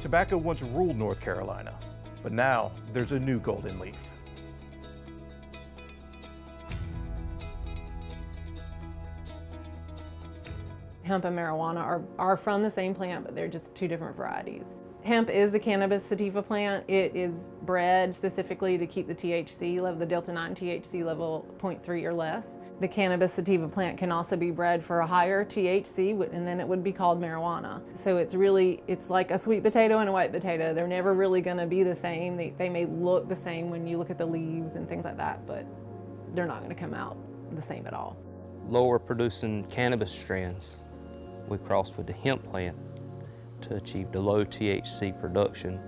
Tobacco once ruled North Carolina, but now there's a new golden leaf. Hemp and marijuana are from the same plant, but they're just two different varieties. Hemp is the cannabis sativa plant. It is bred specifically to keep the THC level, the Delta-9 THC level 0.3 or less. The cannabis sativa plant can also be bred for a higher THC, and then it would be called marijuana. So it's like a sweet potato and a white potato. They're never really going to be the same. They may look the same when you look at the leaves and things like that, but they're not going to come out the same at all. Lower producing cannabis strands we crossed with the hemp plant to achieve the low THC production,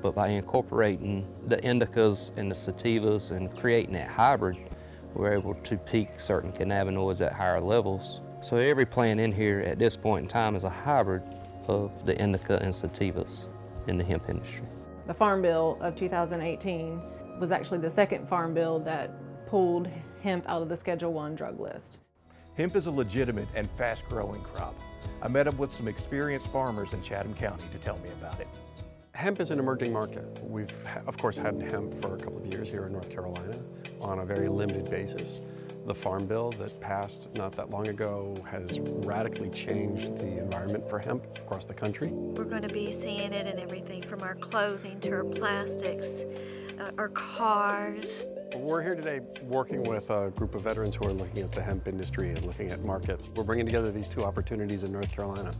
but by incorporating the indicas and the sativas and creating that hybrid, we're able to peak certain cannabinoids at higher levels. So every plant in here at this point in time is a hybrid of the indica and sativas in the hemp industry. The Farm Bill of 2018 was actually the second Farm Bill that pulled hemp out of the Schedule I drug list. Hemp is a legitimate and fast-growing crop. I met up with some experienced farmers in Chatham County to tell me about it. Hemp is an emerging market. We've, of course, had hemp for a couple of years here in North Carolina on a very limited basis. The Farm Bill that passed not that long ago has radically changed the environment for hemp across the country. We're going to be seeing it in everything from our clothing to our plastics, our cars. We're here today working with a group of veterans who are looking at the hemp industry and looking at markets. We're bringing together these two opportunities in North Carolina,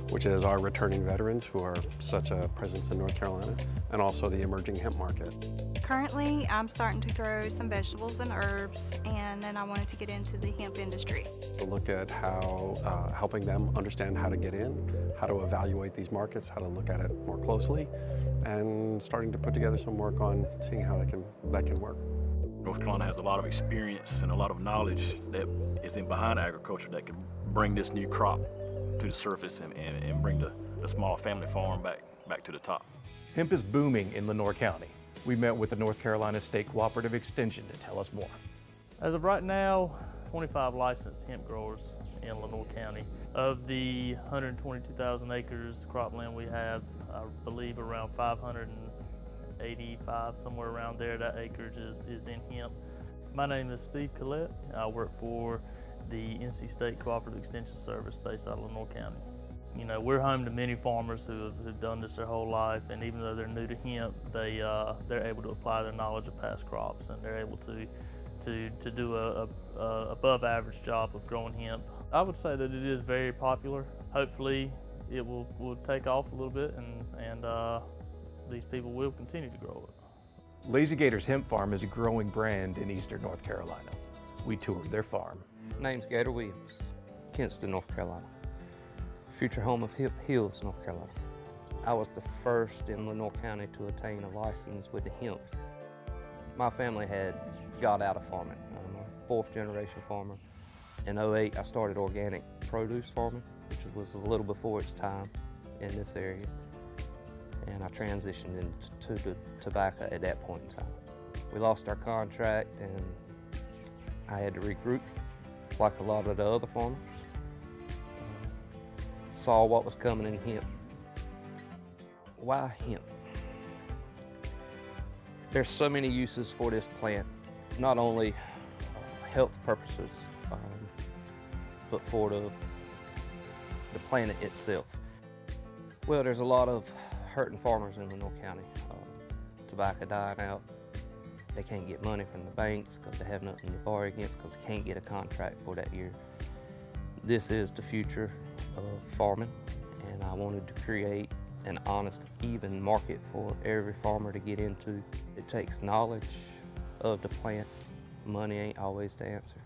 which is our returning veterans who are such a presence in North Carolina, and also the emerging hemp market. Currently, I'm starting to grow some vegetables and herbs, and then I wanted to get into the hemp industry. To look at how helping them understand how to get in, how to evaluate these markets, how to look at it more closely, and starting to put together some work on seeing how that can work. North Carolina has a lot of experience and a lot of knowledge that is in behind agriculture that can bring this new crop to the surface and bring the small family farm back to the top. Hemp is booming in Lenoir County. We met with the North Carolina State Cooperative Extension to tell us more. As of right now, 25 licensed hemp growers in Lenoir County. Of the 122,000 acres cropland we have, I believe around 585, somewhere around there, that acreage is in hemp. My name is Steve Killette. I work for the NC State Cooperative Extension Service based out of Lenoir County. You know, we're home to many farmers who have done this their whole life, and even though they're new to hemp, they're able to apply their knowledge of past crops, and they're able to do a above average job of growing hemp. I would say that it is very popular. Hopefully it will take off a little bit, and these people will continue to grow it. Lazy Gator's hemp farm is a growing brand in eastern North Carolina. We toured their farm. Name's Gator Williams, Kinston, North Carolina. Future home of Hemp Hills, North Carolina. I was the first in Lenoir County to attain a license with the hemp. My family had got out of farming. I'm a fourth generation farmer. In '08, I started organic produce farming, which was a little before its time in this area. And I transitioned into the tobacco at that point in time. We lost our contract and I had to regroup like a lot of the other farmers. Saw what was coming in hemp. Why hemp? There's so many uses for this plant, not only health purposes, but for the planet itself. Well, there's a lot of hurting farmers in Lenoir County. Tobacco dying out. They can't get money from the banks because they have nothing to borrow against because they can't get a contract for that year. This is the future of farming, and I wanted to create an honest, even market for every farmer to get into. It takes knowledge of the plant. Money ain't always the answer.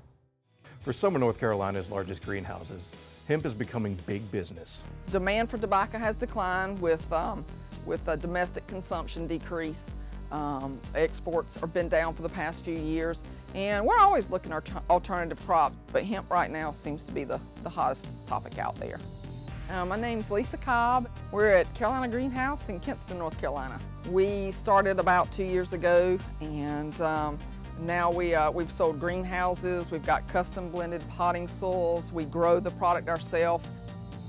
For some of North Carolina's largest greenhouses, hemp is becoming big business. Demand for tobacco has declined with domestic consumption decrease. Exports have been down for the past few years, and we're always looking at alternative crops, but hemp right now seems to be the hottest topic out there. My name's Lisa Cobb. We're at Carolina Greenhouse in Kinston, North Carolina. We started about 2 years ago, and now we've sold greenhouses. We've got custom blended potting soils. We grow the product ourselves.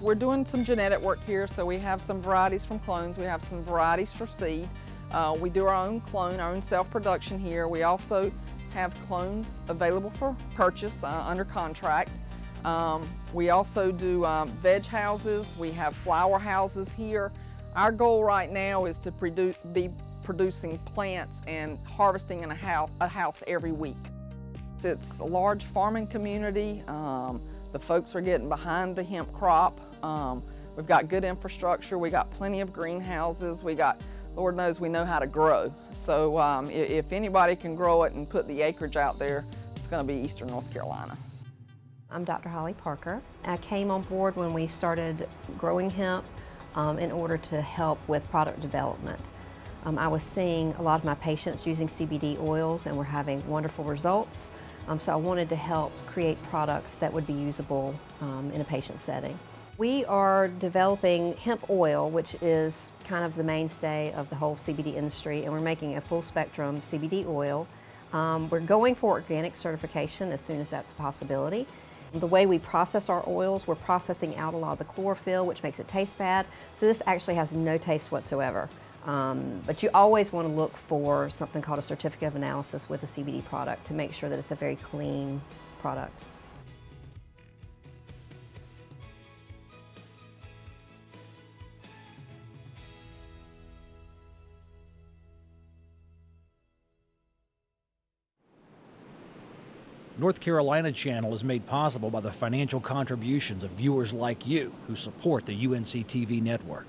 we're doing some genetic work here, so we have some varieties from clones, we have some varieties for seed. We do our own clone, our own self-production here. We also have clones available for purchase under contract. We also do veg houses, we have flower houses here. Our goal right now is to be producing plants and harvesting in a house every week. It's a large farming community. The folks are getting behind the hemp crop. We've got good infrastructure. We got plenty of greenhouses. We got, Lord knows we know how to grow. So if anybody can grow it and put the acreage out there, it's going to be Eastern North Carolina. I'm Dr. Holly Parker. I came on board when we started growing hemp in order to help with product development. I was seeing a lot of my patients using CBD oils and we're having wonderful results. So I wanted to help create products that would be usable in a patient setting. We are developing hemp oil, which is kind of the mainstay of the whole CBD industry, and we're making a full spectrum CBD oil. We're going for organic certification as soon as that's a possibility. The way we process our oils, we're processing out a lot of the chlorophyll, which makes it taste bad. So this actually has no taste whatsoever. But you always want to look for something called a certificate of analysis with a CBD product to make sure that it's a very clean product. North Carolina Channel is made possible by the financial contributions of viewers like you who support the UNC TV network.